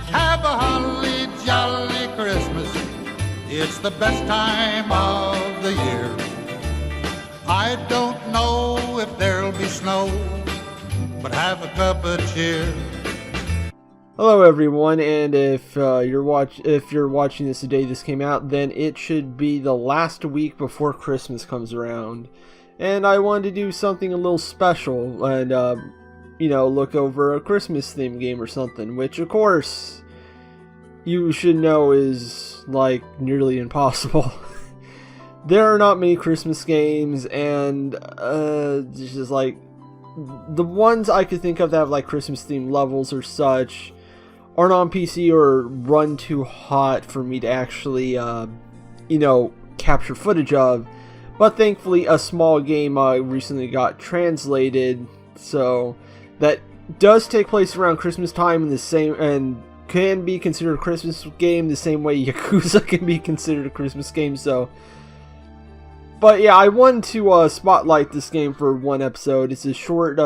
Have a holly jolly Christmas. It's the best time of the year. I don't know if there'll be snow, but have a cup of cheer. Hello everyone, and if you're watching this the day this came out, then it should be the last week before Christmas comes around. And I wanted to do something a little special and look over a Christmas themed game or something, which of course you should know is like nearly impossible. There are not many Christmas games, and it's just like the ones I could think of that have like Christmas themed levels or such aren't on PC or run too hot for me to actually, capture footage of. But thankfully, a small game recently got translated, so that does take place around Christmas time in the same, and can be considered a Christmas game the same way Yakuza can be considered a Christmas game. So, but yeah, I wanted to spotlight this game for one episode. It's a short,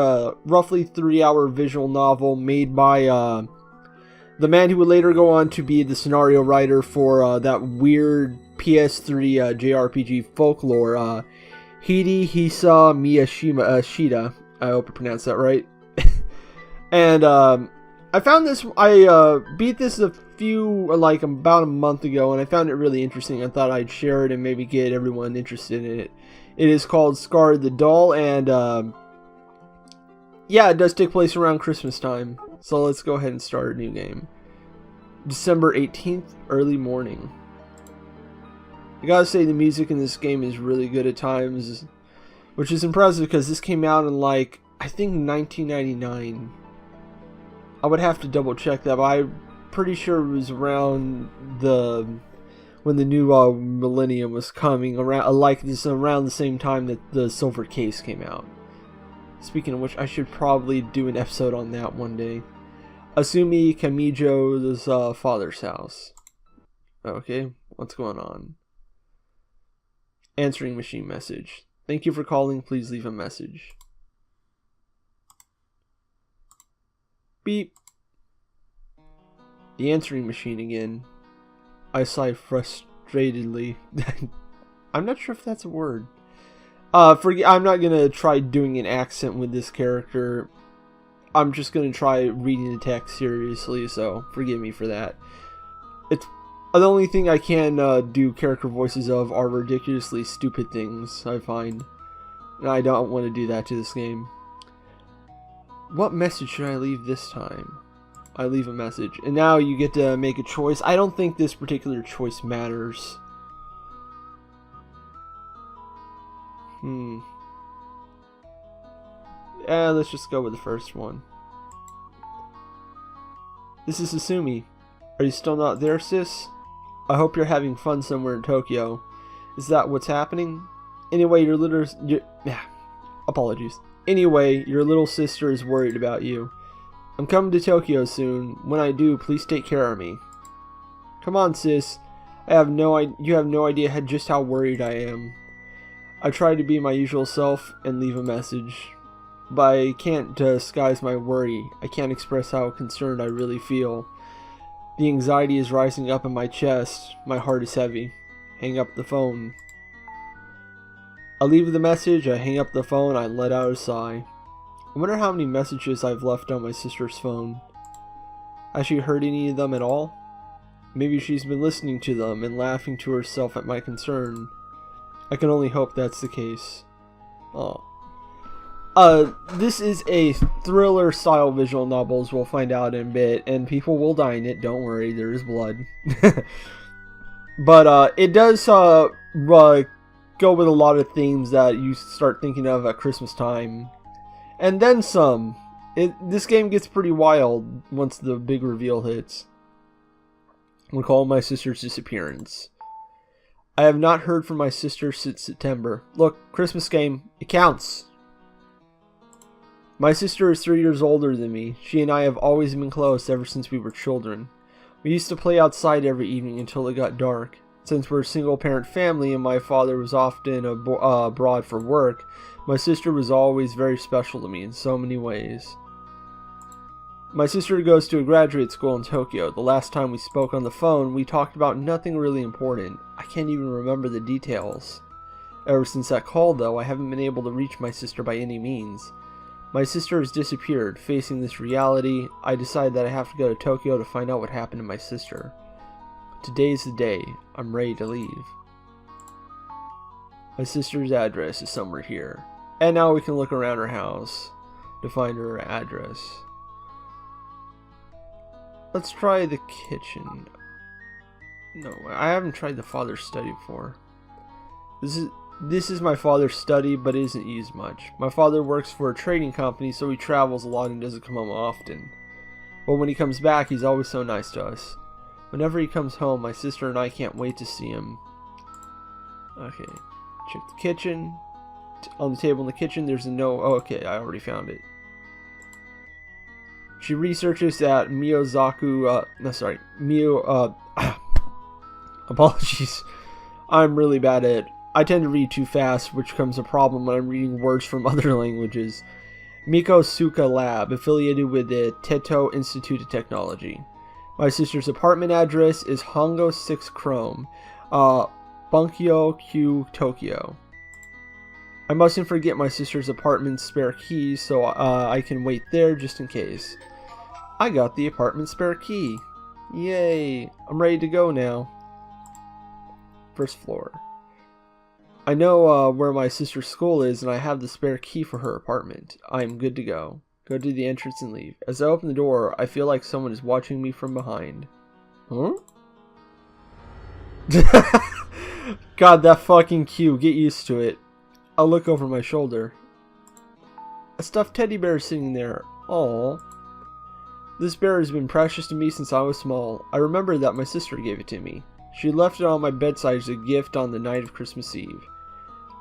roughly 3-hour visual novel made by the man who would later go on to be the scenario writer for that weird PS3 JRPG Folklore, Hidehisa Miyashita. I hope I pronounced that right. And I found this, I beat this about a month ago, and I found it really interesting. I thought I'd share it and maybe get everyone interested in it. It is called Scar the Doll, and yeah, it does take place around Christmas time. So let's go ahead and start a new game. December 18th, early morning. I gotta say the music in this game is really good at times, which is impressive because this came out in I think 1999. I would have to double check that, but I'm pretty sure it was around when the new millennium was coming, around around the same time that the Silver Case came out. Speaking of which, I should probably do an episode on that one day. Asumi Kamijo's father's house. Okay, what's going on? Answering machine message. Thank you for calling. Please leave a message. Beep. The answering machine again. I sigh frustratedly. I'm not sure if that's a word. I'm not gonna try doing an accent with this character. I'm just gonna try reading the text seriously, so forgive me for that. It's the only thing I can do character voices of are ridiculously stupid things, I find. And I don't want to do that to this game. What message should I leave this time? I leave a message. And now you get to make a choice. I don't think this particular choice matters. Let's just go with the first one. This is Asumi. Are you still not there, sis? I hope you're having fun somewhere in Tokyo. Is that what's happening? Anyway, apologies. Anyway, your little sister is worried about you. I'm coming to Tokyo soon. When I do, please take care of me. Come on, sis. You have no idea just how worried I am. I try to be my usual self and leave a message, but I can't disguise my worry. I can't express how concerned I really feel. The anxiety is rising up in my chest. My heart is heavy. Hang up the phone. I leave the message, I hang up the phone, I let out a sigh. I wonder how many messages I've left on my sister's phone. Has she heard any of them at all? Maybe she's been listening to them and laughing to herself at my concern. I can only hope that's the case. Oh. This is a thriller style visual novel, as we'll find out in a bit, and people will die in it, don't worry, there is blood. But it does go with a lot of themes that you start thinking of at Christmas time. And then some. This game gets pretty wild once the big reveal hits. Recall my sister's disappearance. I have not heard from my sister since September. Look, Christmas game, it counts. My sister is 3 years older than me. She and I have always been close ever since we were children. We used to play outside every evening until it got dark. Since we're a single-parent family and my father was often abroad for work, my sister was always very special to me in so many ways. My sister goes to a graduate school in Tokyo. The last time we spoke on the phone, we talked about nothing really important. I can't even remember the details. Ever since that call, though, I haven't been able to reach my sister by any means. My sister has disappeared. Facing this reality, I decide that I have to go to Tokyo to find out what happened to my sister. Today's the day. I'm ready to leave. My sister's address is somewhere here. And now we can look around her house to find her address. Let's try the kitchen. No, I haven't tried the father's study before. This is my father's study, but it isn't used much. My father works for a trading company, so he travels a lot and doesn't come home often. But when he comes back, he's always so nice to us. Whenever he comes home, my sister and I can't wait to see him. Okay, check the kitchen. On the table in the kitchen, there's a note. Oh, okay, I already found it. She researches at apologies. I'm really bad at it. I tend to read too fast, which becomes a problem when I'm reading words from other languages. Mikosuka Lab, affiliated with the Teto Institute of Technology. My sister's apartment address is Hongo 6 Chrome, Bunkyo Q, Tokyo. I mustn't forget my sister's apartment's spare keys, so I can wait there just in case. I got the apartment spare key. Yay! I'm ready to go now. First floor. I know where my sister's school is, and I have the spare key for her apartment. I am good to go. Go to the entrance and leave. As I open the door, I feel like someone is watching me from behind. Huh? God, that fucking cue. Get used to it. I'll look over my shoulder. A stuffed teddy bear is sitting there. Aww. This bear has been precious to me since I was small. I remember that my sister gave it to me. She left it on my bedside as a gift on the night of Christmas Eve.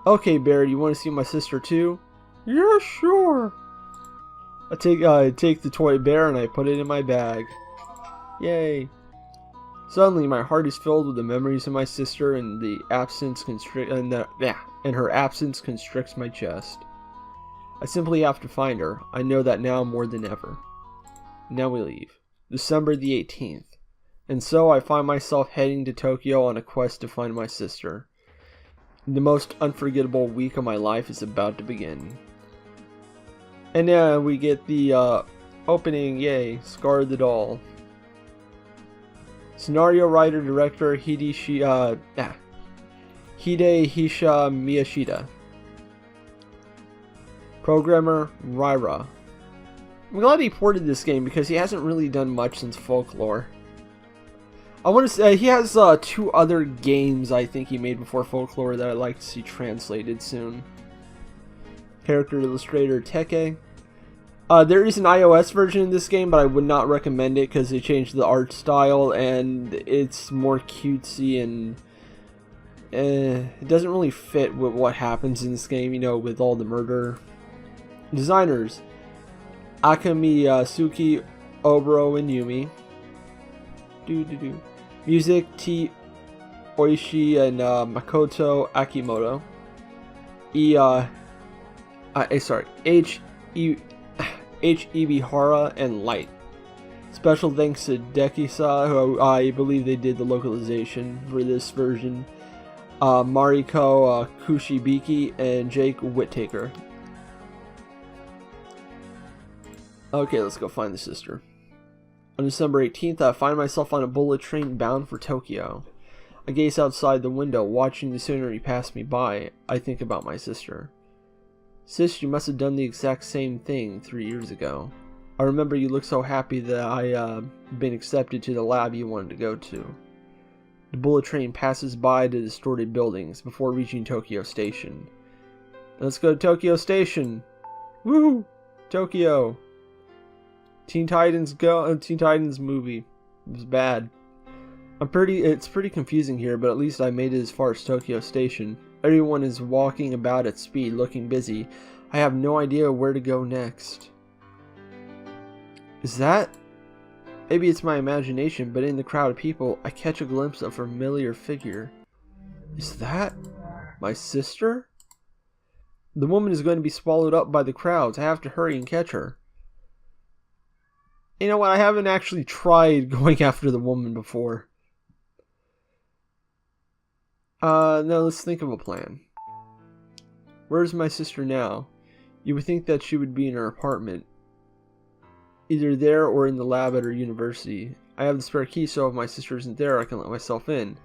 Okay, bear, you want to see my sister too? Yeah, sure. I take the toy bear and I put it in my bag. Yay. Suddenly, my heart is filled with the memories of my sister, and her absence constricts my chest. I simply have to find her. I know that now more than ever. Now we leave. December the 18th. And so I find myself heading to Tokyo on a quest to find my sister. The most unforgettable week of my life is about to begin. And we get the opening, yay, Scar the Doll. Scenario writer director Hidehisha Miyashita. Programmer Raira. I'm glad he ported this game because he hasn't really done much since Folklore. I want to say he has 2 other games I think he made before Folklore that I'd like to see translated soon. Character illustrator Teke. There is an iOS version of this game, but I would not recommend it because they changed the art style and it's more cutesy and it doesn't really fit with what happens in this game, you know, with all the murder. Designers Akami Suki, Oboro, and Yumi. Music T. Oishi and Makoto Akimoto. H.E.B. Hara and Light. Special thanks to Dekisa, who I believe they did the localization for this version. Mariko Kushibiki and Jake Whittaker. Okay, let's go find the sister. On December 18th, I find myself on a bullet train bound for Tokyo. I gaze outside the window, watching the scenery pass me by. I think about my sister. Sis, you must have done the exact same thing 3 years ago. I remember you looked so happy that I been accepted to the lab you wanted to go to. The bullet train passes by the distorted buildings before reaching Tokyo Station. Let's go to Tokyo Station! Woo! Tokyo! Teen Titans movie. It was bad. It's pretty confusing here, but at least I made it as far as Tokyo Station. Everyone is walking about at speed, looking busy. I have no idea where to go next. Is that? Maybe it's my imagination, but in the crowd of people, I catch a glimpse of a familiar figure. Is that my sister? The woman is going to be swallowed up by the crowds. I have to hurry and catch her. You know what? I haven't actually tried going after the woman before. No, let's think of a plan. Where's my sister now? You would think that she would be in her apartment. Either there or in the lab at her university. I have the spare key, so if my sister isn't there, I can let myself in.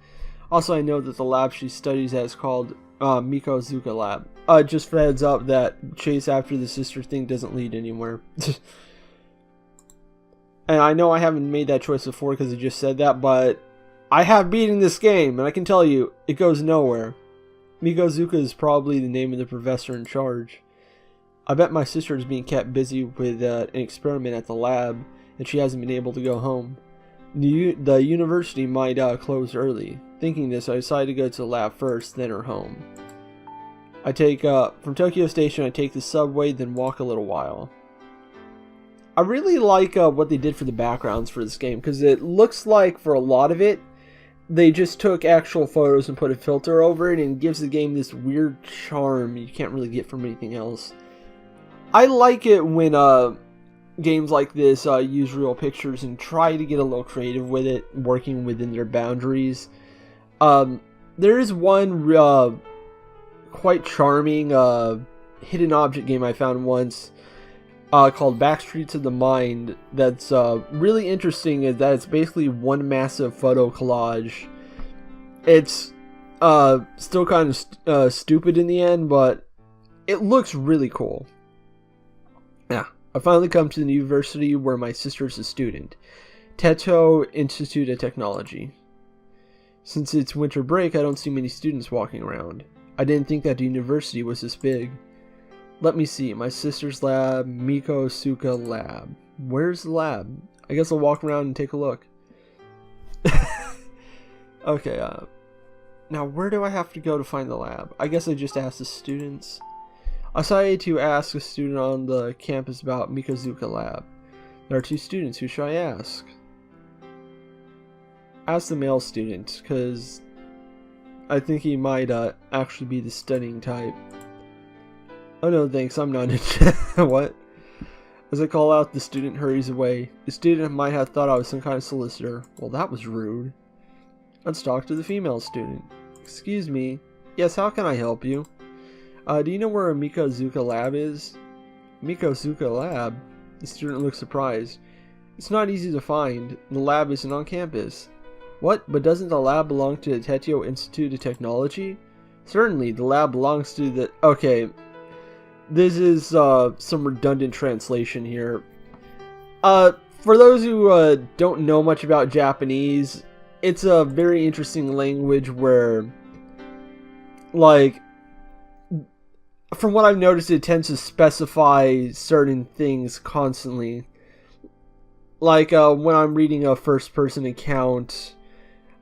Also, I know that the lab she studies at is called Mikozuka Lab. Just for heads up that chase after the sister thing doesn't lead anywhere. And I know I haven't made that choice before because I just said that, but I have beaten this game, and I can tell you, it goes nowhere. Mikozuka is probably the name of the professor in charge. I bet my sister is being kept busy with an experiment at the lab, and she hasn't been able to go home. The university might close early. Thinking this, I decided to go to the lab first, then her home. I take, from Tokyo Station, I take the subway, then walk a little while. I really like what they did for the backgrounds for this game, because it looks like, for a lot of it, they just took actual photos and put a filter over it, and it gives the game this weird charm you can't really get from anything else. I like it when games like this use real pictures and try to get a little creative with it, working within their boundaries. There is one quite charming hidden object game I found once called Backstreets of the Mind that's really interesting, is that it's basically one massive photo collage. It's still kind of stupid in the end, but it looks really cool. Yeah, I finally come to the university where my sister's a student. Teto Institute of Technology. Since it's winter break, I don't see many students walking around. I didn't think that the university was this big. Let me see, my sister's lab, Mikozuka Lab. Where's the lab? I guess I'll walk around and take a look. Okay, now where do I have to go to find the lab? I guess I just asked the students. I decided to ask a student on the campus about Mikozuka Lab. There are 2 students, who should I ask? Ask the male student, because I think he might actually be the studying type. Oh no, thanks, I'm not What? As I call out, the student hurries away. The student might have thought I was some kind of solicitor. Well, that was rude. Let's talk to the female student. Excuse me. Yes, how can I help you? Do you know where a Mikozuka Lab is? Mikozuka Lab? The student looks surprised. It's not easy to find. The lab isn't on campus. What? But doesn't the lab belong to the Teto Institute of Technology? Certainly, the lab belongs to the... Okay. This is some redundant translation here. For those who don't know much about Japanese, it's a very interesting language where, like, from what I've noticed, it tends to specify certain things constantly. Like, when I'm reading a first-person account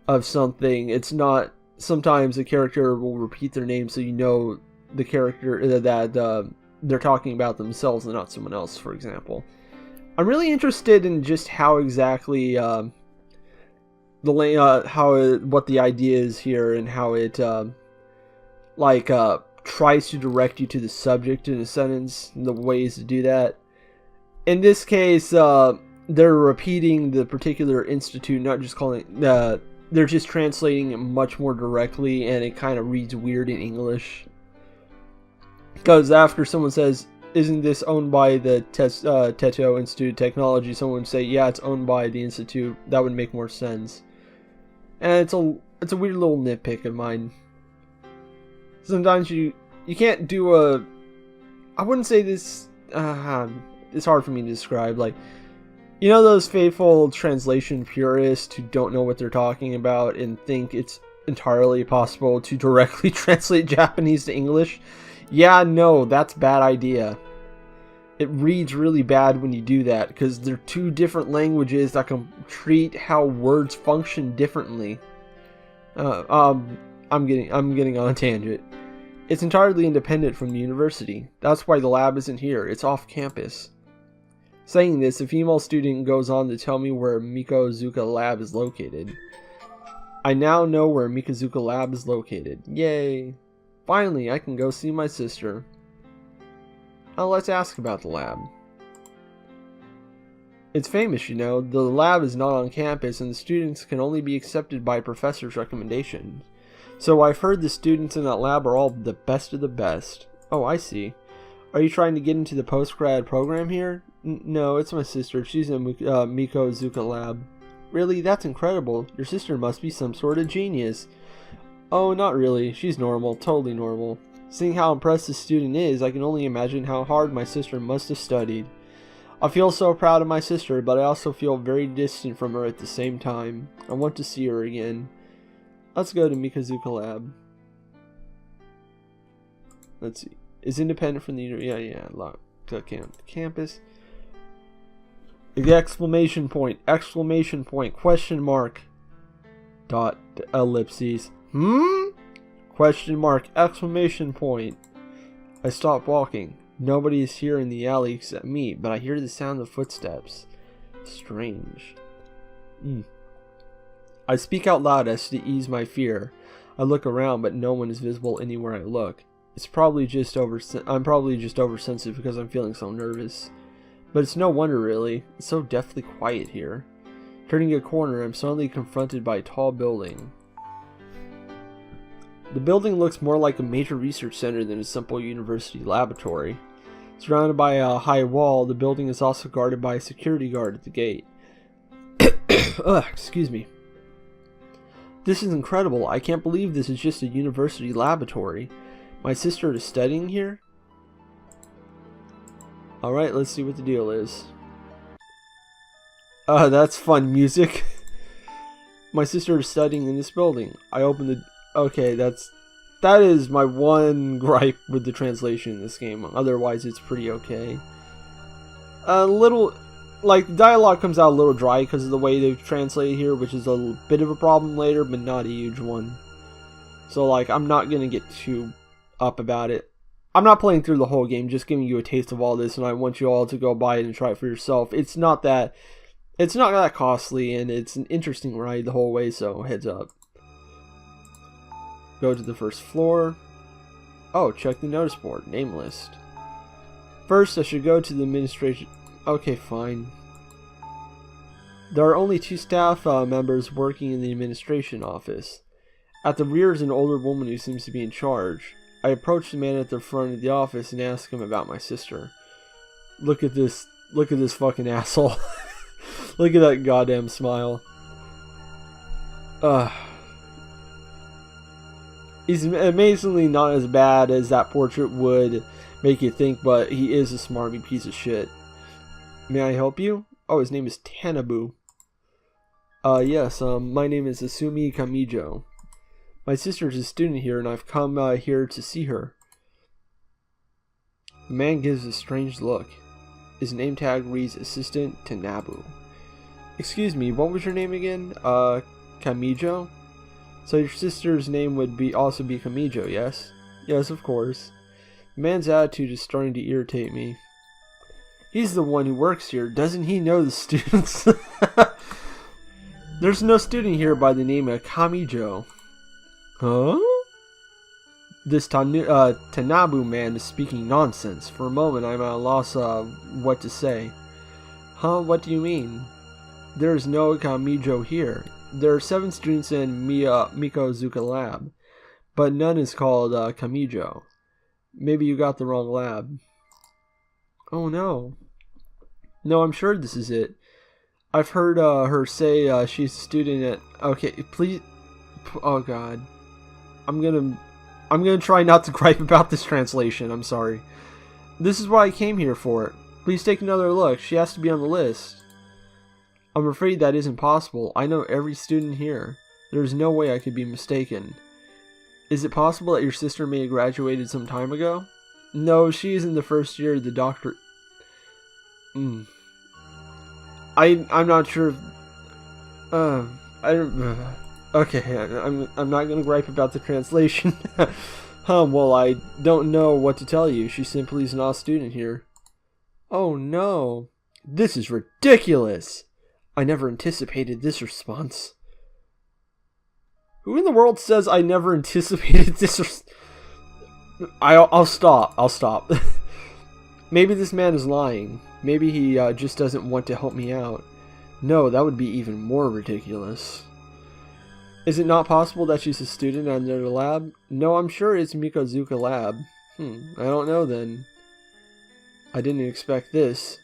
of something, it's not... Sometimes a character will repeat their name so you know the character that they're talking about themselves and not someone else, for example. I'm really interested in just how exactly what the idea is here, and how it tries to direct you to the subject in a sentence, and the ways to do that. In this case, they're repeating the particular institute, not just calling they're just translating it much more directly, and it kind of reads weird in English. Because after someone says, isn't this owned by the Teto Institute of Technology, someone would say, yeah, it's owned by the institute. That would make more sense. And it's a weird little nitpick of mine. Sometimes you can't do I wouldn't say this, it's hard for me to describe, like, you know those faithful translation purists who don't know what they're talking about and think it's entirely possible to directly translate Japanese to English? Yeah, no, that's a bad idea. It reads really bad when you do that, because they're 2 different languages that can treat how words function differently. I'm getting on a tangent. It's entirely independent from the university. That's why the lab isn't here. It's off campus. Saying this, a female student goes on to tell me where Mikozuka Lab is located. I now know where Mikozuka Lab is located. Yay! Finally, I can go see my sister. Now let's ask about the lab. It's famous, you know. The lab is not on campus, and the students can only be accepted by a professor's recommendation. So I've heard the students in that lab are all the best of the best. Oh, I see. Are you trying to get into the post-grad program here? No, it's my sister. She's in Mikozuka lab. Really? That's incredible. Your sister must be some sort of genius. Oh, not really. She's normal. Totally normal. Seeing how impressed this student is, I can only imagine how hard my sister must have studied. I feel so proud of my sister, but I also feel very distant from her at the same time. I want to see her again. Let's go to Mikozuka lab. Let's see. Is independent from the... Yeah. Campus. Exclamation point. Question mark. Dot. Ellipses. Question mark. Exclamation point. I stop walking. Nobody is here in the alley except me, but I hear the sound of footsteps. Strange. I speak out loud as to ease my fear. I look around, but no one is visible anywhere I look. I'm probably just oversensitive because I'm feeling so nervous. But it's no wonder, really. It's so deathly quiet here. Turning a corner, I'm suddenly confronted by a tall building. The building looks more like a major research center than a simple university laboratory. Surrounded by a high wall, the building is also guarded by a security guard at the gate. Excuse me. This is incredible. I can't believe this is just a university laboratory. My sister is studying here? Alright, let's see what the deal is. That's fun music. My sister is studying in this building. I open the... Okay, that is my one gripe with the translation in this game. Otherwise, it's pretty okay. A little... Like, dialogue comes out a little dry because of the way they've translated here, which is a bit of a problem later, but not a huge one. So, like, I'm not gonna get too up about it. I'm not playing through the whole game, just giving you a taste of all this, and I want you all to go buy it and try it for yourself. It's not that costly, and it's an interesting ride the whole way, so heads up. Go to the first floor. Oh, check the notice board. Name list. First, I should go to the administration. Okay, fine. There are only 2 staff members working in the administration office. At the rear is an older woman who seems to be in charge. I approach the man at the front of the office and ask him about my sister. Look at this fucking asshole. Look at that goddamn smile. He's amazingly not as bad as that portrait would make you think, but he is a smarmy piece of shit. May I help you? Oh, his name is Tanabu. Yes, my name is Asumi Kamijo. My sister is a student here, and I've come here to see her. The man gives a strange look. His name tag reads Assistant Tanabu. Excuse me, what was your name again? Kamijo? So your sister's name would also be Kamijo, yes? Yes, of course. The man's attitude is starting to irritate me. He's the one who works here. Doesn't he know the students? There's no student here by the name of Kamijo. Huh? This Tanabu man is speaking nonsense. For a moment, I'm at a loss of what to say. Huh? What do you mean? There is no Kamijo here. There are 7 students in Mikozuka lab, but none is called Kamijo. Maybe you got the wrong lab. Oh no. No, I'm sure this is it. I've heard her say she's a student at... Okay, please... Oh god. I'm gonna try not to gripe about this translation, I'm sorry. This is what I came here for. Please take another look. She has to be on the list. I'm afraid that isn't possible. I know every student here. There is no way I could be mistaken. Is it possible that your sister may have graduated some time ago? No, she is in the first year of the doctor... I'm not sure if... Okay, I'm not gonna gripe about the translation. Well, I don't know what to tell you. She simply is not a student here. Oh no. This is ridiculous! I never anticipated this response. Who in the world says I never anticipated this I'll stop. Maybe this man is lying. Maybe he just doesn't want to help me out. No, that would be even more ridiculous. Is it not possible that she's a student at another lab? No, I'm sure it's Mikozuka lab. I don't know then. I didn't expect this.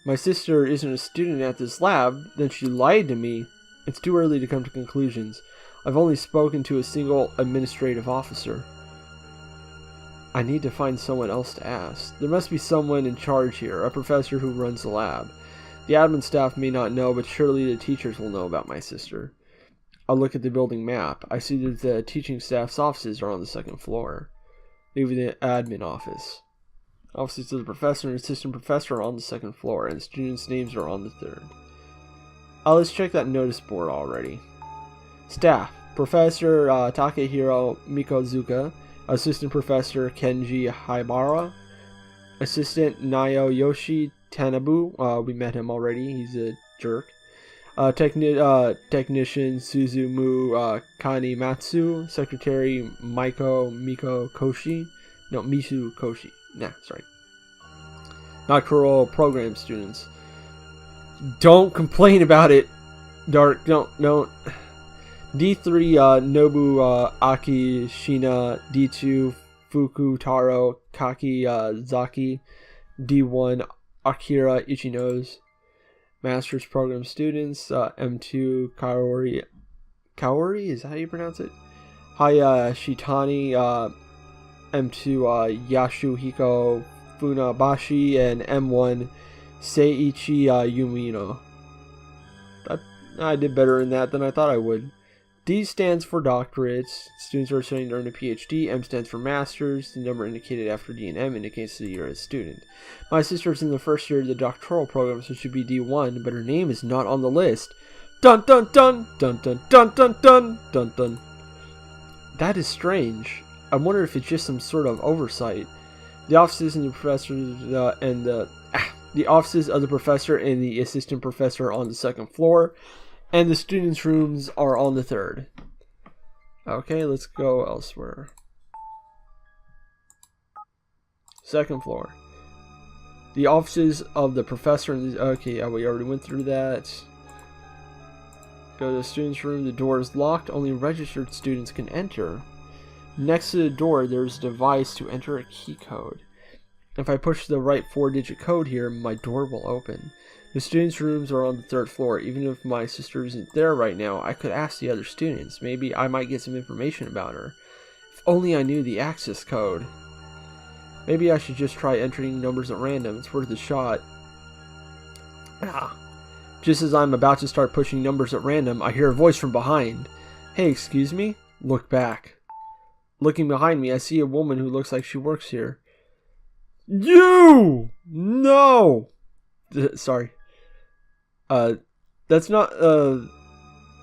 My sister isn't a student at this lab, then she lied to me. It's too early to come to conclusions. I've only spoken to a single administrative officer. I need to find someone else to ask. There must be someone in charge here, a professor who runs the lab. The admin staff may not know, but surely the teachers will know about my sister. I'll look at the building map. I see that the teaching staff's offices are on the second floor. Maybe the admin office. Offices of the professor and assistant professor are on the second floor, and the students' names are on the third. Let's check that notice board already. Staff: Professor Takehiro Mikozuka, Assistant Professor Kenji Haibara, Assistant Naoyoshi Tanabu. We met him already. He's a jerk. Technician Suzumu Kanimatsu, Secretary Misu Koshi. Nocturnal program students. Don't complain about it, Dark. Don't. D3 Nobu Akishina. D2 Fukutaro Kakizaki. D1 Akira Ichino's. Master's program students. M2 Kaori, is that how you pronounce it? Haya Shitani. M2 Yasuhiko Funabashi, and M1 Seiichi Yumino. I did better in that than I thought I would. D stands for doctorates. Students are studying to earn a PhD. M stands for masters. The number indicated after D and M indicates the year as student. My sister is in the first year of the doctoral program, so it should be D1, but her name is not on the list. Dun dun dun dun dun dun dun dun dun dun. That is strange. I wonder if it's just some sort of oversight. The offices and the professors the offices of the professor and the assistant professor are on the second floor, and the students' rooms are on the third. Okay, let's go elsewhere. Second floor. The offices of the professor and okay, we already went through that. Go to the students' room. The door is locked. Only registered students can enter. Next to the door, there's a device to enter a key code. If I push the right 4-digit code here, my door will open. The students' rooms are on the third floor. Even if my sister isn't there right now, I could ask the other students. Maybe I might get some information about her. If only I knew the access code. Maybe I should just try entering numbers at random. It's worth a shot. Just as I'm about to start pushing numbers at random, I hear a voice from behind. Hey, excuse me? Look back. Looking behind me, I see a woman who looks like she works here. You! No! Sorry. That's not,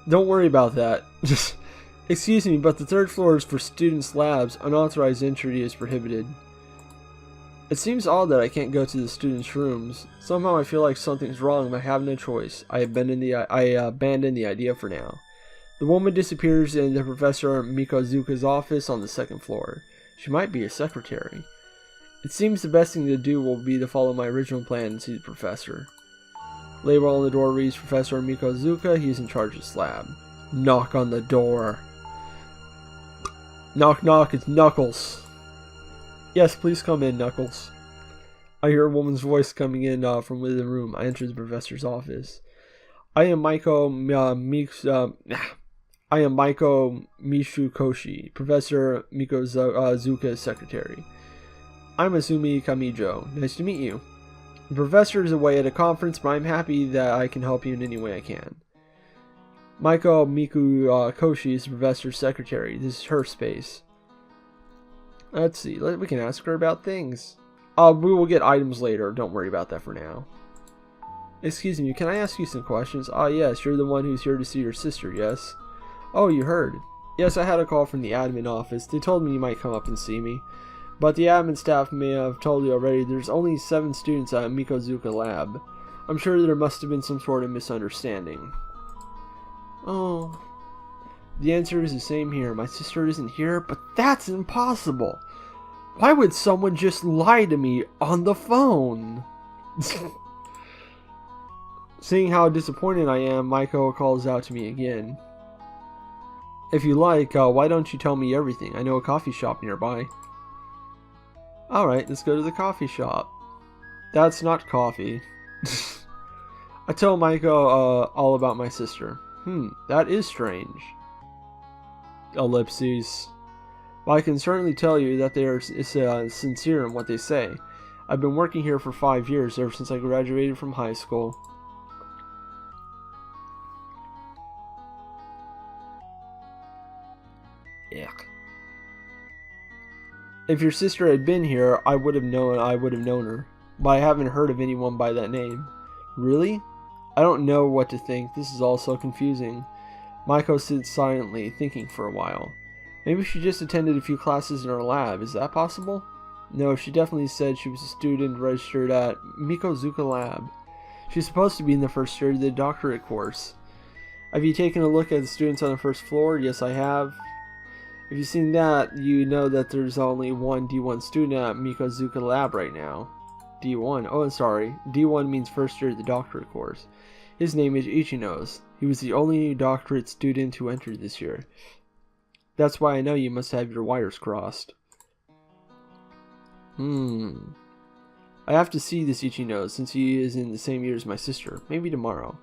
don't worry about that. Just, excuse me, but the third floor is for students' labs. Unauthorized entry is prohibited. It seems odd that I can't go to the students' rooms. Somehow I feel like something's wrong, but I have no choice. I abandon the idea for now. The woman disappears in the Professor Mikozuka's office on the second floor. She might be a secretary. It seems the best thing to do will be to follow my original plan and see the professor. Label on the door reads Professor Mikozuka. He's in charge of this lab. Knock on the door. Knock knock, it's Knuckles. Yes, please come in, Knuckles. I hear a woman's voice coming in from within the room. I enter the professor's office. I am Maiko Mishukoshi, Professor Mikozuka's secretary. I'm Asumi Kamijo. Nice to meet you. The professor is away at a conference, but I'm happy that I can help you in any way I can. Maiko Koshi is the professor's secretary. This is her space. Let's see. We can ask her about things. We will get items later. Don't worry about that for now. Excuse me, can I ask you some questions? Yes, you're the one who's here to see your sister, yes? Oh, you heard. Yes, I had a call from the admin office. They told me you might come up and see me. But the admin staff may have told you already there's only 7 students at Mikozuka Lab. I'm sure there must have been some sort of misunderstanding. Oh. The answer is the same here. My sister isn't here, but that's impossible. Why would someone just lie to me on the phone? Seeing how disappointed I am, Maiko calls out to me again. If you like, why don't you tell me everything? I know a coffee shop nearby. Alright, let's go to the coffee shop. That's not coffee. I tell Maiko all about my sister. That is strange. Ellipses. But I can certainly tell you that they are sincere in what they say. I've been working here for 5 years, ever since I graduated from high school. Yuck. If your sister had been here, I would have known her. But I haven't heard of anyone by that name. Really? I don't know what to think. This is all so confusing. Maiko sits silently, thinking for a while. Maybe she just attended a few classes in her lab. Is that possible? No, she definitely said she was a student registered at Mikozuka Lab. She's supposed to be in the first year of the doctorate course. Have you taken a look at the students on the first floor? Yes, I have. If you've seen that, you know that there's only one D1 student at Mikozuka Lab right now. D1? Oh, sorry. D1 means first year of the doctorate course. His name is Ichinos. He was the only doctorate student who entered this year. That's why I know you must have your wires crossed. I have to see this Ichinos since he is in the same year as my sister. Maybe tomorrow.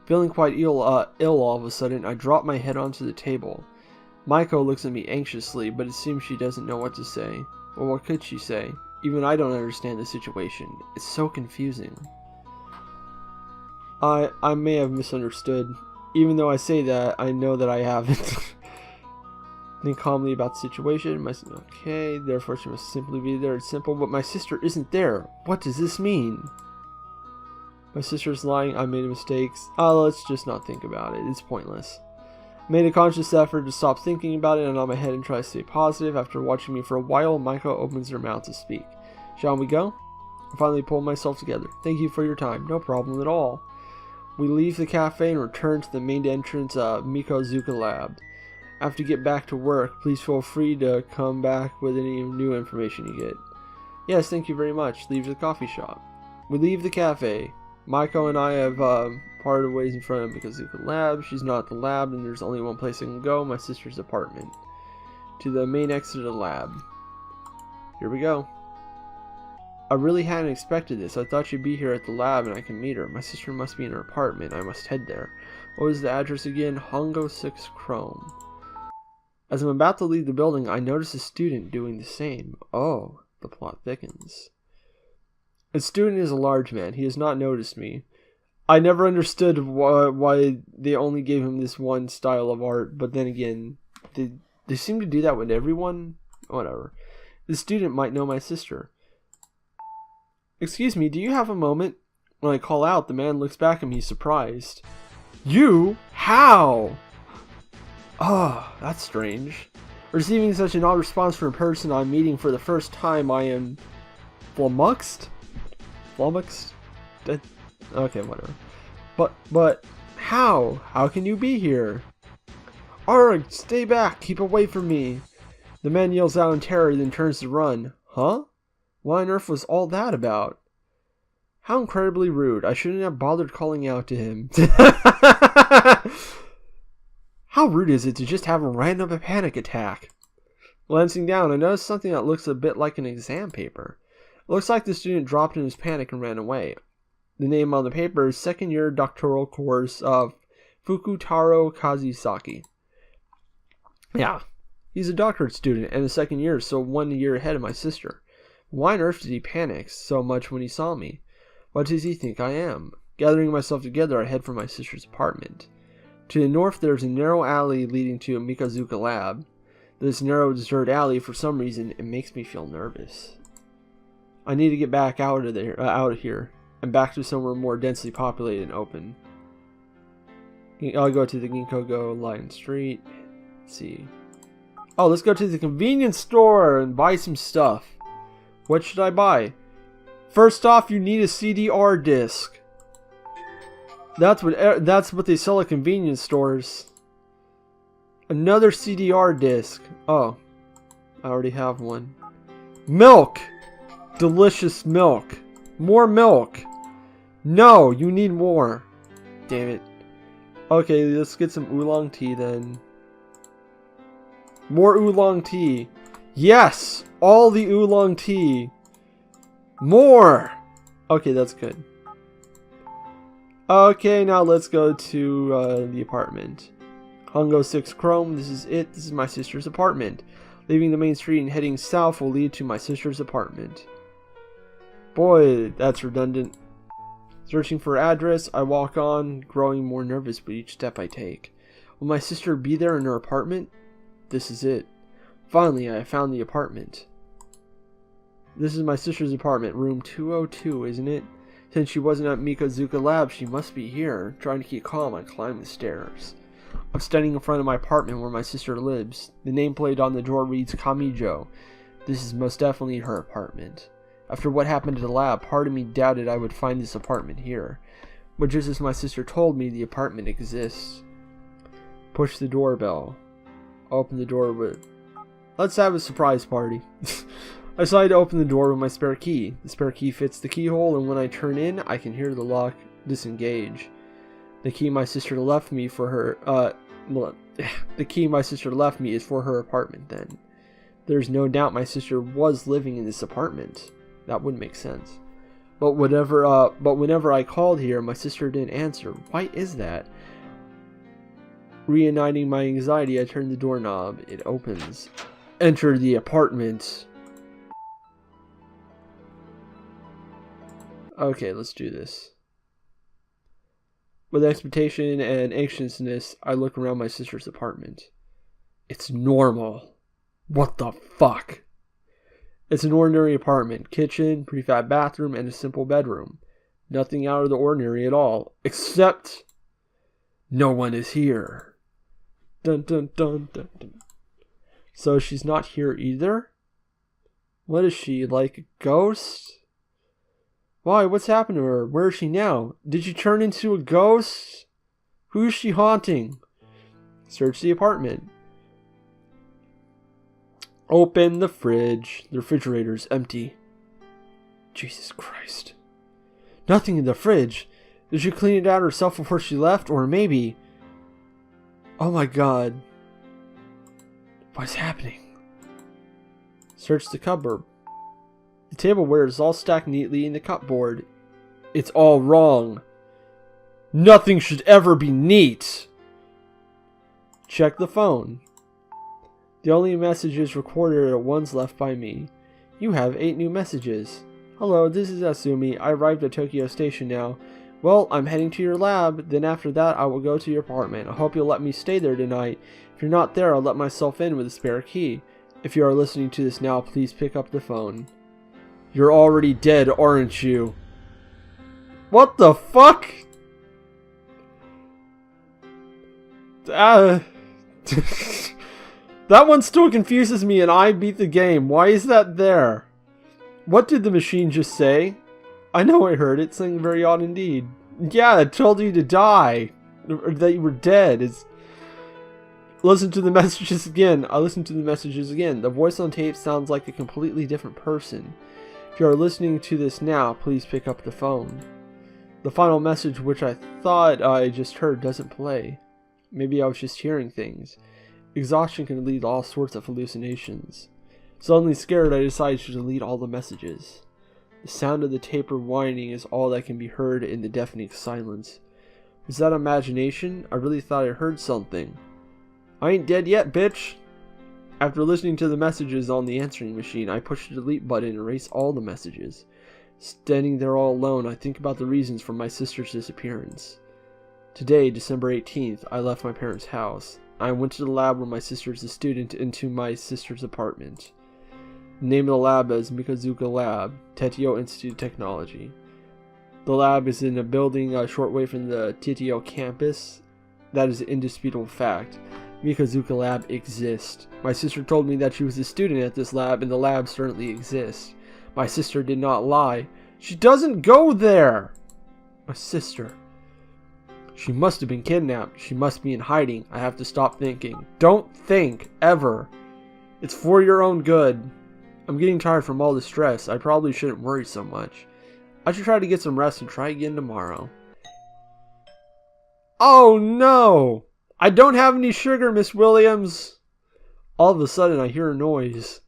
Feeling quite ill all of a sudden, I drop my head onto the table. Maiko looks at me anxiously, but it seems she doesn't know what to say. Well, what could she say? Even I don't understand the situation. It's so confusing. I may have misunderstood. Even though I say that, I know that I haven't. Think calmly about the situation. Okay, therefore she must simply be there. It's simple, but my sister isn't there. What does this mean? My sister's lying. I made mistakes. Let's just not think about it. It's pointless. I made a conscious effort to stop thinking about it and nod my head and try to stay positive. After watching me for a while, Maiko opens her mouth to speak. Shall we go? I finally pulled myself together. Thank you for your time. No problem at all. We leave the cafe and return to the main entrance of Mikozuka Lab. After you get back to work, please feel free to come back with any new information you get. Yes, thank you very much. Leave the coffee shop. We leave the cafe. Maiko and I have parted ways in front of Mikozuka Lab. She's not at the lab, and there's only one place I can go, my sister's apartment. To the main exit of the lab. Here we go. I really hadn't expected this. I thought she'd be here at the lab and I can meet her. My sister must be in her apartment. I must head there. What was the address again? Hongo 6 Chrome. As I'm about to leave the building, I notice a student doing the same. Oh, the plot thickens. The student is a large man. He has not noticed me. I never understood why they only gave him this one style of art, but then again, they seem to do that with everyone. Whatever. The student might know my sister. Excuse me, do you have a moment? When I call out, the man looks back at me surprised. You? How? Oh, that's strange. Receiving such an odd response from a person I'm meeting for the first time, I am flummoxed? Flummoxed? Okay, whatever. But, how? How can you be here? Arg, stay back, keep away from me. The man yells out in terror, then turns to run. Huh? What on earth was all that about? How incredibly rude. I shouldn't have bothered calling out to him. How rude is it to just have a random panic attack? Glancing down, I noticed something that looks a bit like an exam paper. It looks like the student dropped in his panic and ran away. The name on the paper is Second Year Doctoral Course of Fukutaro Kazusaki. Yeah, he's a doctorate student and a second year, so 1 year ahead of my sister. Why on earth did he panic so much when he saw me? What does he think I am? Gathering myself together, I head for my sister's apartment. To the north, there's a narrow alley leading to a Mikozuka Lab. This narrow, deserted alley, for some reason, it makes me feel nervous. I need to get back out of here, and back to somewhere more densely populated and open. I'll go to the Ginkogo Line Street. Let's see. Oh, let's go to the convenience store and buy some stuff. What should I buy? First off, you need a CDR disc. That's what they sell at convenience stores. Another CDR disc. Oh, I already have one. Milk! Delicious milk. More milk. No, you need more. Damn it. Okay, let's get some oolong tea then. More oolong tea. Yes! All the oolong tea. More! Okay, that's good. Okay, now let's go to the apartment. Hongo 6 Chrome, this is it. This is my sister's apartment. Leaving the main street and heading south will lead to my sister's apartment. Boy, that's redundant. Searching for address, I walk on, growing more nervous with each step I take. Will my sister be there in her apartment? This is it. Finally, I found the apartment. This is my sister's apartment, room 202, isn't it? Since she wasn't at Mikazuka Lab, she must be here. Trying to keep calm, I climb the stairs. I'm standing in front of my apartment where my sister lives. The nameplate on the door reads Kamijo. This is most definitely her apartment. After what happened at the lab, part of me doubted I would find this apartment here. But just as my sister told me, the apartment exists. Push the doorbell. Open the door with... Let's have a surprise party. I decided to open the door with my spare key. The spare key fits the keyhole, and when I turn in, I can hear the lock disengage. The key my sister left me for her, the key my sister left me is for her apartment then. There's no doubt my sister was living in this apartment. That wouldn't make sense. But whenever I called here, my sister didn't answer. Why is that? Reuniting my anxiety, I turn the doorknob. It opens. Enter the apartment. Okay, let's do this. With expectation and anxiousness, I look around my sister's apartment. It's normal. What the fuck? It's an ordinary apartment. Kitchen, prefab bathroom, and a simple bedroom. Nothing out of the ordinary at all. Except... no one is here. Dun dun dun dun dun. So she's not here either? What is she, like a ghost? Why, what's happened to her? Where is she now? Did she turn into a ghost? Who is she haunting? Search the apartment. Open the fridge. The refrigerator's empty. Jesus Christ. Nothing in the fridge. Did she clean it out herself before she left? Or maybe... oh my god. What's happening? Search the cupboard. The tableware is all stacked neatly in the cupboard. It's all wrong. Nothing should ever be neat. Check the phone. The only messages recorded are ones left by me. You have 8 new messages. Hello, this is Asumi. I arrived at Tokyo Station now. Well, I'm heading to your lab. Then after that, I will go to your apartment. I hope you'll let me stay there tonight. If you're not there, I'll let myself in with a spare key. If you are listening to this now, please pick up the phone. You're already dead, aren't you? What the fuck? That one still confuses me, and I beat the game. Why is that there? What did the machine just say? I know I heard it. Something very odd indeed. Yeah, it told you to die. Or that you were dead. Listen to the messages again. I listened to the messages again. The voice on tape sounds like a completely different person. If you are listening to this now, please pick up the phone. The final message, which I thought I just heard, doesn't play. Maybe I was just hearing things. Exhaustion can lead to all sorts of hallucinations. Suddenly scared, I decided to delete all the messages. The sound of the tape rewinding is all that can be heard in the deafening silence. Was that imagination? I really thought I heard something. I ain't dead yet, bitch! After listening to the messages on the answering machine, I push the delete button and erase all the messages. Standing there all alone, I think about the reasons for my sister's disappearance. Today, December 18th, I left my parents' house. I went to the lab where my sister is a student into my sister's apartment. The name of the lab is Mikazuka Lab, Tetio Institute of Technology. The lab is in a building a short way from the Tetio campus. That is an indisputable fact. Mikazuka Lab exists. My sister told me that she was a student at this lab, and the lab certainly exists. My sister did not lie. She doesn't go there! My sister. She must have been kidnapped. She must be in hiding. I have to stop thinking. Don't think, ever. It's for your own good. I'm getting tired from all the stress. I probably shouldn't worry so much. I should try to get some rest and try again tomorrow. Oh no! I don't have any sugar, Miss Williams! All of a sudden I hear a noise.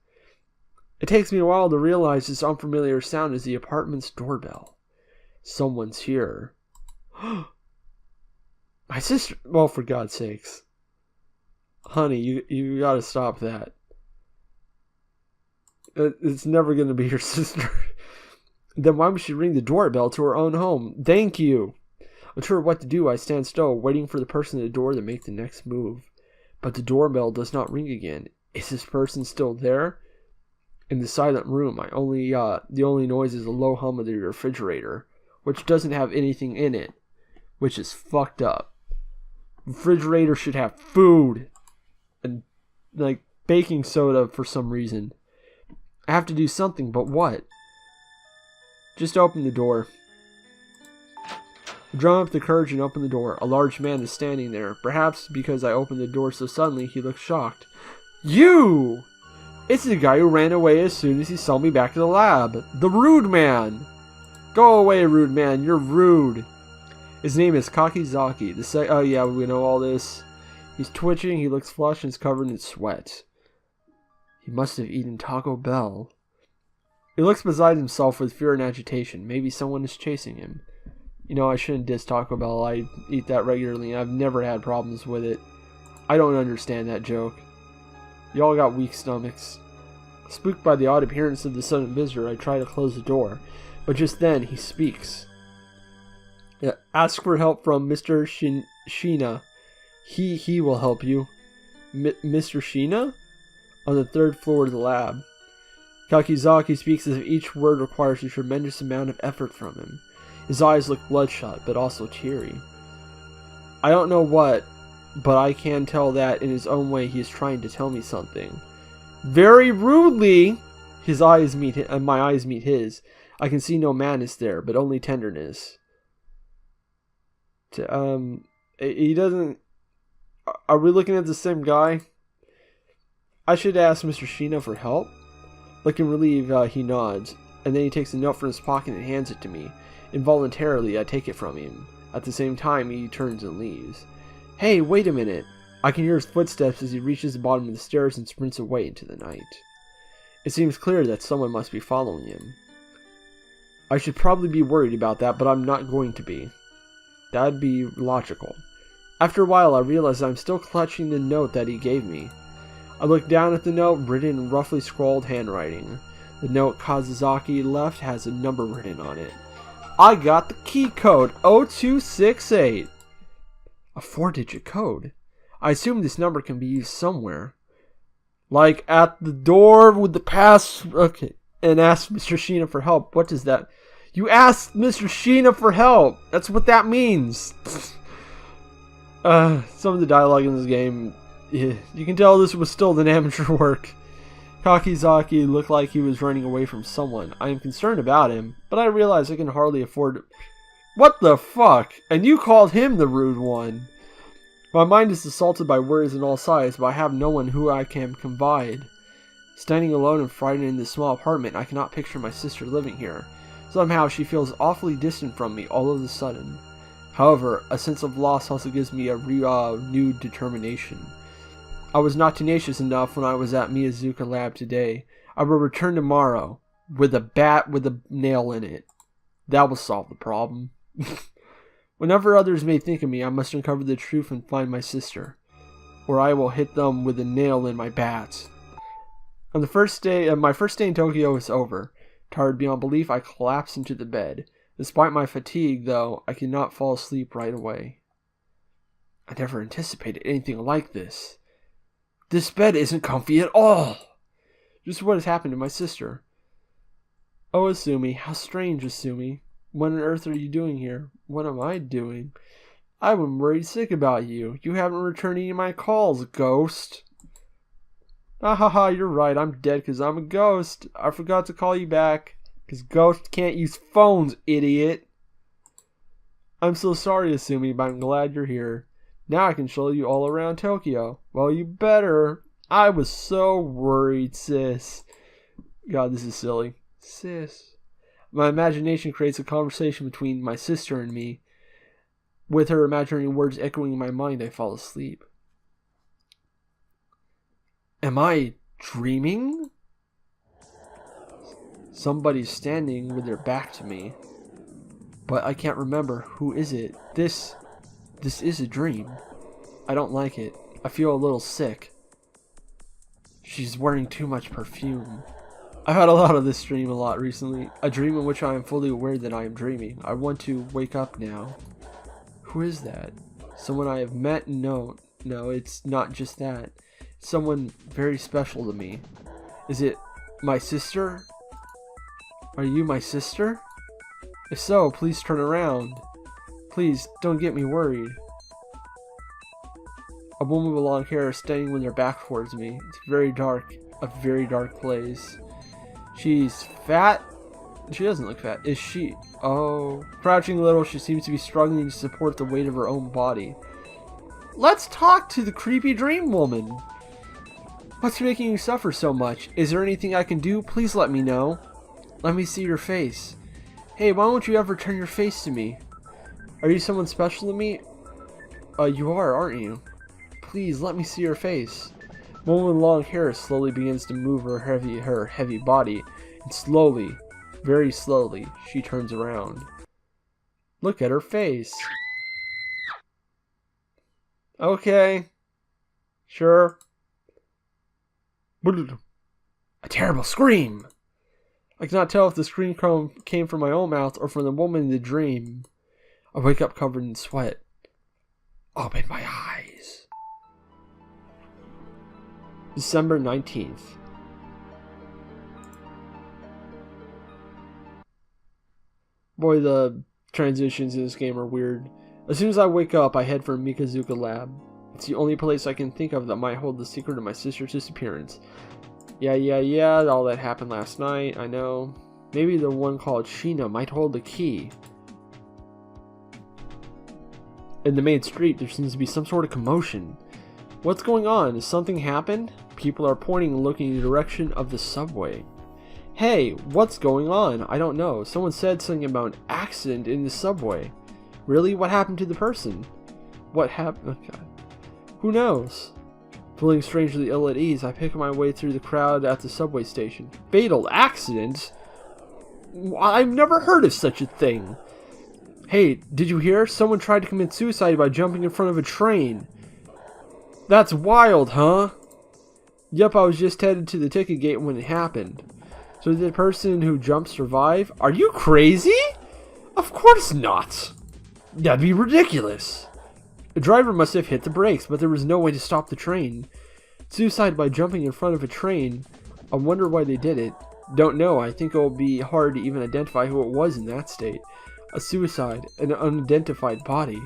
It takes me a while to realize this unfamiliar sound is the apartment's doorbell. Someone's here. My sister... Well, for God's sakes. Honey, you gotta stop that. It's never gonna be your sister. Then why would she ring the doorbell to her own home? Thank you. Unsure what to do, I stand still, waiting for the person at the door to make the next move. But the doorbell does not ring again. Is this person still there? In the silent room, the only noise is a low hum of the refrigerator, which doesn't have anything in it, which is fucked up. Refrigerator should have food and like baking soda for some reason. I have to do something, but what? Just open the door. I drum up the courage and open the door. A large man is standing there. Perhaps because I opened the door so suddenly, he looks shocked. You! It's the guy who ran away as soon as he saw me back in the lab. The rude man! Go away, rude man. You're rude. His name is Kakizaki. Oh yeah, we know all this. He's twitching, he looks flushed, and is covered in sweat. He must have eaten Taco Bell. He looks beside himself with fear and agitation. Maybe someone is chasing him. You know, I shouldn't diss Taco Bell. I eat that regularly, and I've never had problems with it. I don't understand that joke. Y'all got weak stomachs. Spooked by the odd appearance of the sudden visitor, I try to close the door. But just then, he speaks. Ask for help from Mr. Sheena. He will help you. Mr. Sheena? On the third floor of the lab. Kakizaki speaks as if each word requires a tremendous amount of effort from him. His eyes look bloodshot, but also teary. I don't know what, but I can tell that in his own way he is trying to tell me something. Very rudely, my eyes meet his. I can see no madness there, but only tenderness. He doesn't... Are we looking at the same guy? I should ask Mr. Sheena for help? Looking relieved, he nods, and then he takes a note from his pocket and hands it to me. Involuntarily, I take it from him. At the same time, he turns and leaves. Hey, wait a minute! I can hear his footsteps as he reaches the bottom of the stairs and sprints away into the night. It seems clear that someone must be following him. I should probably be worried about that, but I'm not going to be. That'd be logical. After a while, I realize I'm still clutching the note that he gave me. I look down at the note, written in roughly scrawled handwriting. The note Kakizaki left has a number written on it. I got the key code, 0268. A 4-digit code. I assume this number can be used somewhere. Like at the door with the pass... Okay. And ask Mr. Sheena for help. What does that... You asked Mr. Sheena for help! That's what that means! Some of the dialogue in this game... Yeah, you can tell this was still an amateur work. Kakizaki looked like he was running away from someone. I am concerned about him, but I realize I can hardly afford... What the fuck? And you called him the rude one. My mind is assaulted by worries on all sides, but I have no one who I can confide. Standing alone and frightened in this small apartment, I cannot picture my sister living here. Somehow she feels awfully distant from me all of a sudden. However, a sense of loss also gives me a renewed determination. I was not tenacious enough when I was at Miyazuka Lab today. I will return tomorrow, with a bat with a nail in it. That will solve the problem. Whenever others may think of me, I must uncover the truth and find my sister, or I will hit them with a nail in my bat. On the first day, my first day in Tokyo is over. Tired beyond belief, I collapse into the bed. Despite my fatigue, though, I cannot fall asleep right away. I never anticipated anything like this. This bed isn't comfy at all. Just what has happened to my sister. Oh, Asumi, how strange, Asumi. What on earth are you doing here? What am I doing? I've been worried sick about you. You haven't returned any of my calls, ghost. Ah ha ha, you're right. I'm dead because I'm a ghost. I forgot to call you back. Because ghosts can't use phones, idiot. I'm so sorry, Asumi, but I'm glad you're here. Now I can show you all around Tokyo. Well, you better. I was so worried, sis. God, this is silly. Sis. My imagination creates a conversation between my sister and me. With her imaginary words echoing in my mind, I fall asleep. Am I dreaming? Somebody's standing with their back to me. But I can't remember. Who is it? This is a dream. I don't like it. I feel a little sick. She's wearing too much perfume. I've had a lot of this dream a lot recently. A dream in which I am fully aware that I am dreaming. I want to wake up now. Who is that? Someone I have met? No, it's not just that. It's someone very special to me. Is it my sister? Are you my sister? If so, please turn around. Please, don't get me worried. A woman with long hair is standing with her back towards me. It's very dark. A very dark place. She's fat? She doesn't look fat. Is she? Oh. Crouching a little, she seems to be struggling to support the weight of her own body. Let's talk to the creepy dream woman. What's making you suffer so much? Is there anything I can do? Please let me know. Let me see your face. Hey, why won't you ever turn your face to me? Are you someone special to me? You are, aren't you? Please, let me see your face. Woman with long hair slowly begins to move her heavy body, and slowly, very slowly, she turns around. Look at her face. Okay. Sure. A terrible scream. I cannot tell if the scream came from my own mouth or from the woman in the dream. I wake up covered in sweat. Open my eyes. December 19th. Boy, the transitions in this game are weird. As soon as I wake up, I head for Mikazuka Lab. It's the only place I can think of that might hold the secret of my sister's disappearance. Yeah, all that happened last night, I know. Maybe the one called Sheena might hold the key. In the main street, there seems to be some sort of commotion. What's going on? Has something happened? People are pointing and looking in the direction of the subway. Hey, what's going on? I don't know. Someone said something about an accident in the subway. Really? What happened to the person? What happened? Oh, God. Who knows? Feeling strangely ill at ease, I pick my way through the crowd at the subway station. Fatal accident? I've never heard of such a thing. Hey, did you hear? Someone tried to commit suicide by jumping in front of a train. That's wild, huh? Yep, I was just headed to the ticket gate when it happened. So did the person who jumped survive? Are you crazy? Of course not. That'd be ridiculous. The driver must have hit the brakes, but there was no way to stop the train. Suicide by jumping in front of a train. I wonder why they did it. Don't know. I think it will be hard to even identify who it was in that state. A suicide, an unidentified body.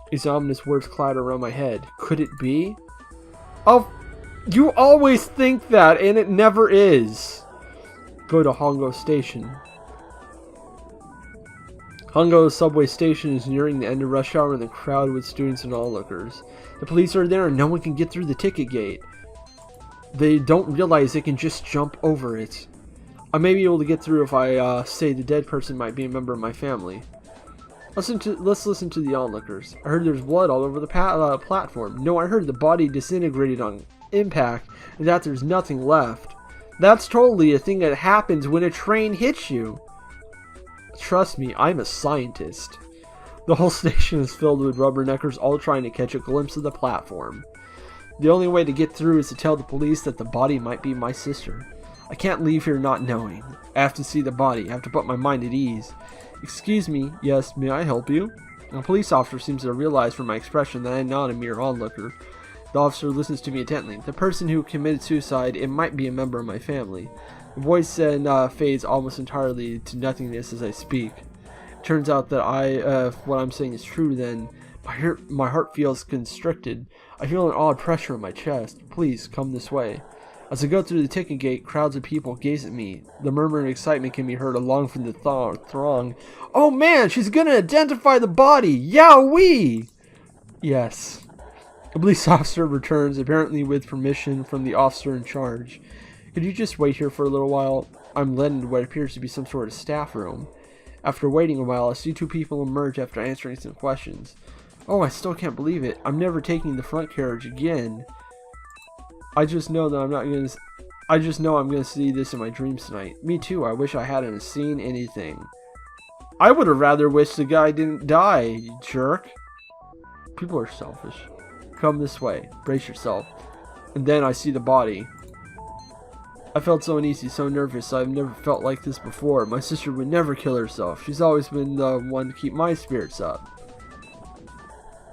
These ominous words clatter around my head. Could it be? Oh, you always think that, and it never is. Go to Hongo Station. Hongo subway station is nearing the end of rush hour and the crowd with students and onlookers. The police are there and no one can get through the ticket gate. They don't realize they can just jump over it. I may be able to get through if I say the dead person might be a member of my family. Let's listen to the onlookers. I heard there's blood all over the platform. No, I heard the body disintegrated on impact and that there's nothing left. That's totally a thing that happens when a train hits you. Trust me, I'm a scientist. The whole station is filled with rubberneckers all trying to catch a glimpse of the platform. The only way to get through is to tell the police that the body might be my sister. I can't leave here not knowing. I have to see the body. I have to put my mind at ease. Excuse me. Yes, may I help you? A police officer seems to realize from my expression that I'm not a mere onlooker. The officer listens to me intently. The person who committed suicide, it might be a member of my family. The voice then fades almost entirely to nothingness as I speak. It turns out that what I'm saying is true then. My heart feels constricted. I feel an odd pressure in my chest. Please, come this way. As I go through the ticket gate, crowds of people gaze at me. The murmur and excitement can be heard along from the throng. Oh man, she's gonna identify the body! Yowee! Yes. A police officer returns, apparently with permission from the officer in charge. Could you just wait here for a little while? I'm led into what appears to be some sort of staff room. After waiting a while, I see two people emerge after answering some questions. Oh, I still can't believe it. I'm never taking the front carriage again. I just know I'm gonna see this in my dreams tonight. Me too. I wish I hadn't seen anything. I would have rather wished the guy didn't die, you jerk. People are selfish. Come this way. Brace yourself. And then I see the body. I felt so uneasy, so nervous. I've never felt like this before. My sister would never kill herself. She's always been the one to keep my spirits up.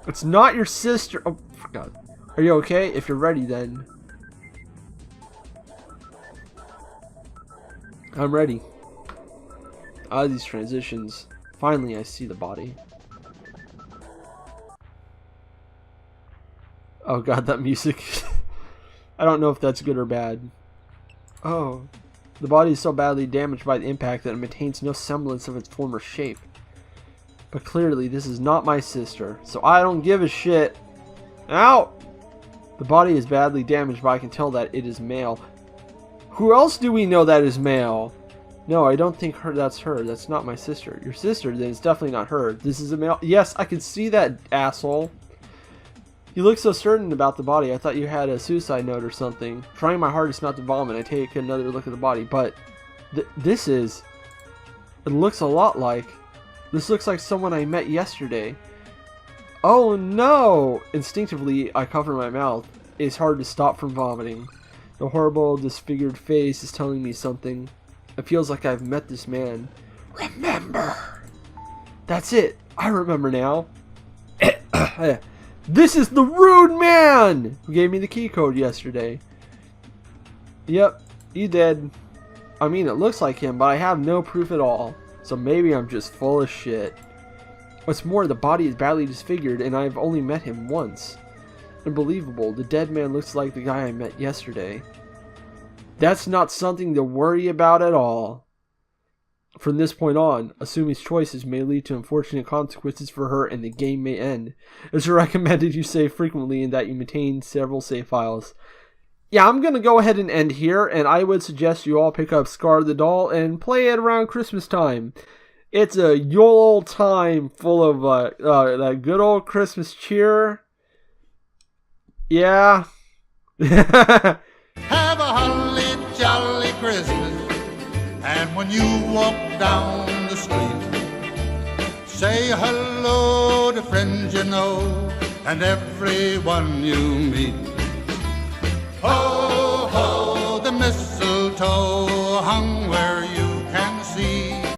It's not your sister. Oh, God. Are you okay? If you're ready, then. I'm ready. These transitions. Finally, I see the body. Oh God, that music. I don't know if that's good or bad. Oh. The body is so badly damaged by the impact that it maintains no semblance of its former shape. But clearly, this is not my sister, so I don't give a shit. Ow! The body is badly damaged, but I can tell that it is male. Who else do we know that is male? No, I don't think that's her. That's not my sister. Your sister, then, is definitely not her. This is a male. Yes, I can see that, asshole. You look so certain about the body. I thought you had a suicide note or something. Trying my hardest not to vomit, I take another look at the body. But this is... It looks a lot like... This looks like someone I met yesterday. Oh no! Instinctively, I cover my mouth. It's hard to stop from vomiting. The horrible, disfigured face is telling me something. It feels like I've met this man. Remember! That's it! I remember now. This is the rude man who gave me the key code yesterday. Yep, he did. I mean, it looks like him, but I have no proof at all. So maybe I'm just full of shit. What's more, the body is badly disfigured and I've only met him once. Unbelievable, the dead man looks like the guy I met yesterday. That's not something to worry about at all. From this point on, Asumi's choices may lead to unfortunate consequences for her and the game may end. It's recommended you save frequently and that you maintain several save files. Yeah, I'm going to go ahead and end here, and I would suggest you all pick up Scar the Doll and play it around Christmas time. It's a YOLO time full of that good old Christmas cheer. Yeah. Have a holly jolly Christmas, and when you walk down the street, say hello to friends you know and everyone you meet. Oh,